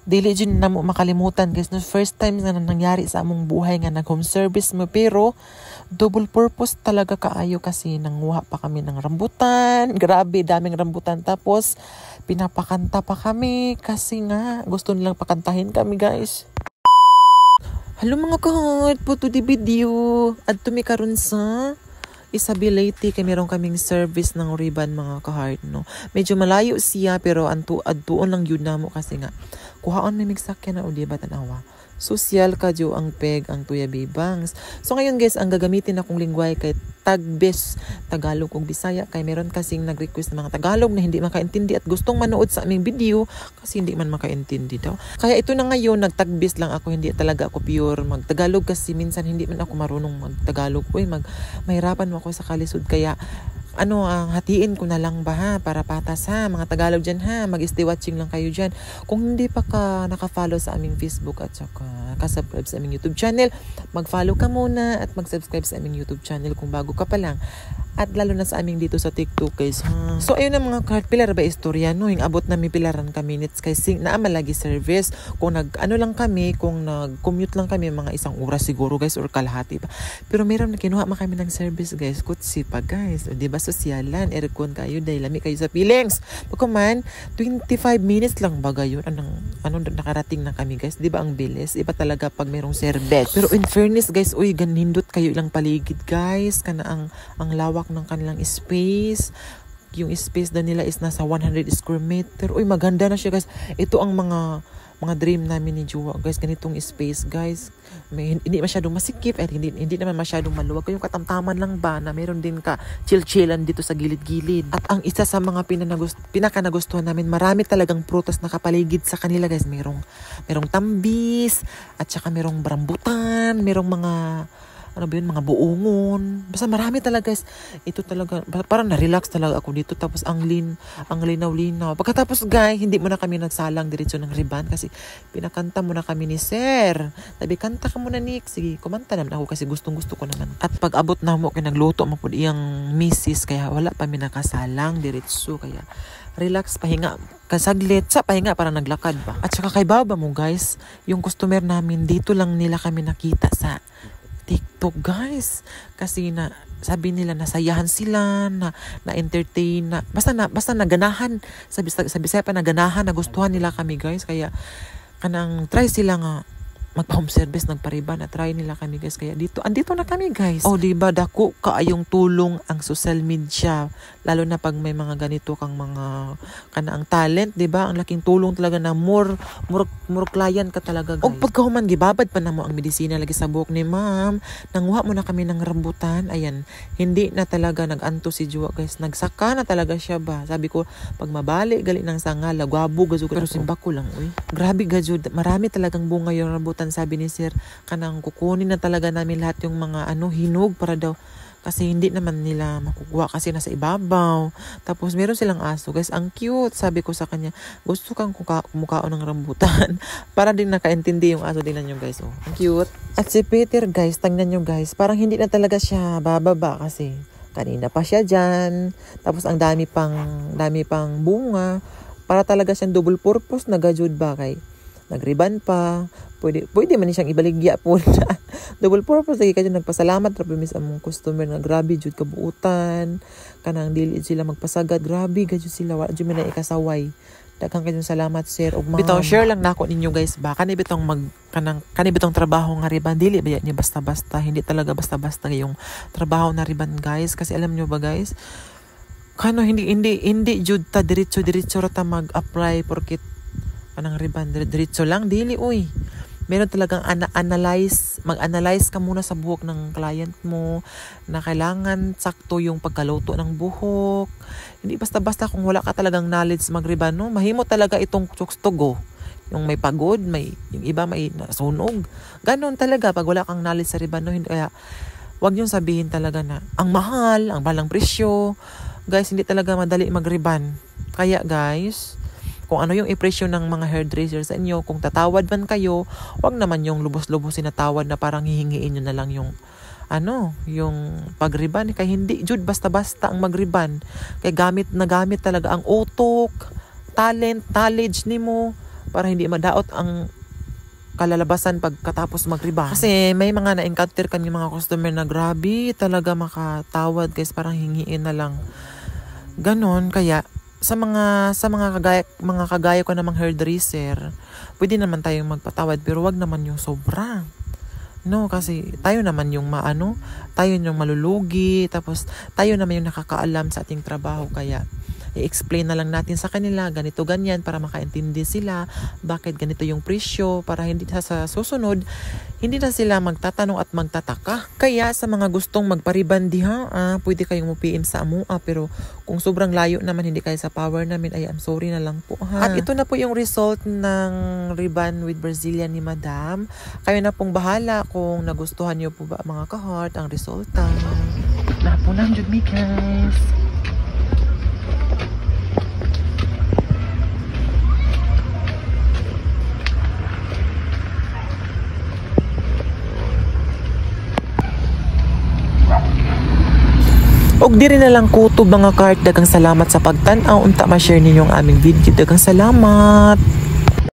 Dili dyan na mo makalimutan guys, no, first time na nangyari sa among buhay nga nag-home service mo, pero double purpose talaga kaayo kasi nanguha pa kami ng rambutan. Grabe, daming rambutan. Tapos, pinapakanta pa kami kasi nga gusto nilang pakantahin kami guys. Hello mga kahart, po to the video. At tumikaroon sa Isabela Leyte kay meron kaming service ng ribbon mga kahart, no. Medyo malayo siya pero adtuon lang yun na mo kasi nga kuhaon may migsakyan na o diba tanawa. Social kadyo ang peg ang tuya bibangs. So ngayon guys, ang gagamitin akong lingway kay Tagbes, Tagalog ug Bisaya kay meron kasing nag-request ng mga Tagalog na hindi makaintindi at gustong manood sa aming video kasi hindi man makaintindi daw. Kaya ito na ngayon, nagtagbes lang ako, hindi talaga ako pure mag-Tagalog kasi minsan hindi man ako marunong mag-Tagalog. Mahirapan mo ako sa kalisod kaya hatiin ko na lang ba ha, para patas ha, mga Tagalog dyan ha, mag-stay watching lang kayo dyan. Kung hindi pa ka naka-follow sa aming Facebook at saka nakasubscribe sa aming YouTube channel, mag-follow ka muna at mag-subscribe sa aming YouTube channel kung bago ka pa lang. At lalo na sa aming dito sa TikTok guys ha. So ayun na mga kahart, pilar ba istorya no, yung abot namin pilaran ka minutes kay naama lagi service. Kung lang kami, kung nag-commute lang kami mga 1 oras siguro guys or kalahati pa. Pero meron na kinuha man kami ng service guys, kutsi pa guys. O diba sosyalan, erkon kayo dahil lami kayo sa feelings. Pagkuman, 25 minutes lang ba gayon nakarating na kami guys. Diba ang bilis? Iba talaga pag merong service. Pero in fairness guys, ganindot kayo ilang paligid guys. Kana ang lawak ng kanilang space. Yung space daw nila is nasa 100 square meter. Maganda na siya guys. Ito ang mga dream namin ni Jowa guys, ganitong space guys. Hindi masyadong masikip at hindi naman masyadong maluwag. Yung katamtaman lang ba na meron din ka chill-chillan dito sa gilid-gilid. At ang isa sa mga pinaka-nagustuhan namin, marami talagang prutas na kapaligid sa kanila guys. Merong tambis at saka merong rambutan, merong mga mga buongon. Basta marami talaga guys. Ito talaga, parang na-relax talaga ako dito. Tapos ang linaw-linaw. Pagkatapos guys, hindi mo na kami nagsalang diretso ng riban kasi pinakanta mo na kami ni Sir. Sabi, kanta ka muna Nick. Sige, kumanta naman ako kasi gustong-gusto ko naman. At pag abot na mo, nagluto mo po iyang misis. Kaya wala pa mi nakasalang diretso. Kaya relax, pahinga. Kasaglit sa pahinga para naglakad ba. At saka kay baba mo guys, yung customer namin, dito lang nila kami nakita sa TikTok guys, kasi sabi nila nasayahan sila, na-entertain, basta naganahan, sabi pa naganahan, nagustuhan nila kami guys, kaya kanang try sila nga magpa-home service nagpariban at try nila kami guys, kaya andito na kami guys. Diba dako kaayong tulong ang social media, lalo na pag may mga ganito kang mga kanaang talent, diba? Ang laking tulong talaga na more client ka talaga guys. Pagkahuman gibabad pa na mo ang medisina lagi sa buhok ni ma'am, nanguha mo na kami ng rambutan, ayan, hindi na talaga naganto si Jowa guys, nagsaka na talaga siya ba. Sabi ko, pag mabali gali ng sanga, lagwabo gazug, pero simba ko lang grabe gazud, marami talagang bunga yung rambutan. Sabi ni Sir, kanang kukunin na talaga namin lahat yung mga hinog para daw kasi hindi naman nila makukuha kasi nasa ibabaw. Tapos meron silang aso guys, ang cute. Sabi ko sa kanya, gusto kang kumukaon ng rambutan para din nakaintindi yung aso. Tingnan nyo guys, ang cute. At si Peter guys, tingnan nyo guys, parang hindi na talaga siya bababa kasi kanina pa siya dyan. Tapos ang dami pang bunga, para talaga siyang double purpose na gajud ba kay nagriban pa, pwede man siyang ibaligya po na double purpose lagi kadyo. Nagpasalamat ra mis among customer nga grabe jud kabuutan, kanang dili sila magpasagad, grabe gadyo sila, wa jud man ikasaway. Daghang kadyo salamat sir ug ma'am. Bitaw share lang nako ninyo guys ba, kani bitong trabaho nga riban, dili ba ni basta-basta, hindi talaga basta-basta yung trabaho na riban guys, kasi alam nyo ba guys, hindi jud ta diretso ra ta mag-apply porket anang riban diretso lang, dili meron talagang mag-analyze ka muna sa buhok ng client mo na kailangan sakto yung pagkaluto ng buhok. Hindi basta-basta kung wala ka talagang knowledge mag-riban, no, mahimo talaga itong tukstugo. Yung may pagod, yung iba may nasunog. Ganon talaga pag wala kang knowledge sa riban, no. Kaya wag niyong sabihin talaga na ang mahal, ang balang presyo. Guys, hindi talaga madali mag-riban. Kaya guys, kung ano yung impression ng mga hairdresser sa inyo, kung tatawad man kayo, wag naman yung lubos-lubosin na tawad na parang hihingiin nyo na lang yung pagriban. Kaya hindi jud basta-basta ang magriban. Kaya gamit talaga ang utok, talent, knowledge nimo para hindi madaot ang kalalabasan pagkatapos magriba. Kasi may mga na-encounter kami mga customer na grabe talaga makatawad guys, parang hingiin na lang. Ganon, kaya sa mga kagaya ko namang hairdresser, pwede naman tayong magpatawad pero wag naman yung sobra. No, kasi tayo naman yung tayo yung malulugi, tapos tayo naman yung nakakaalam sa ating trabaho, kaya i-explain na lang natin sa kanila ganito ganyan para makaintindi sila bakit ganito yung presyo, para hindi sa susunod hindi na sila magtatanong at magtataka. Kaya sa mga gustong magpariban diha, pwede kayong mupiin sa amua, pero kung sobrang layo naman hindi kayo sa power namin, ay I'm sorry na lang po ha. At ito na po yung result ng ribbon with Brazilian ni Madam. Kayo na pong bahala kung nagustuhan nyo po ba mga ka-heart ang resulta. Napunan jud mi guys. Og diri na lang kutob mga kart, dagang salamat sa pagtan-aw unta ma-share ninyong aming video. Dagang salamat.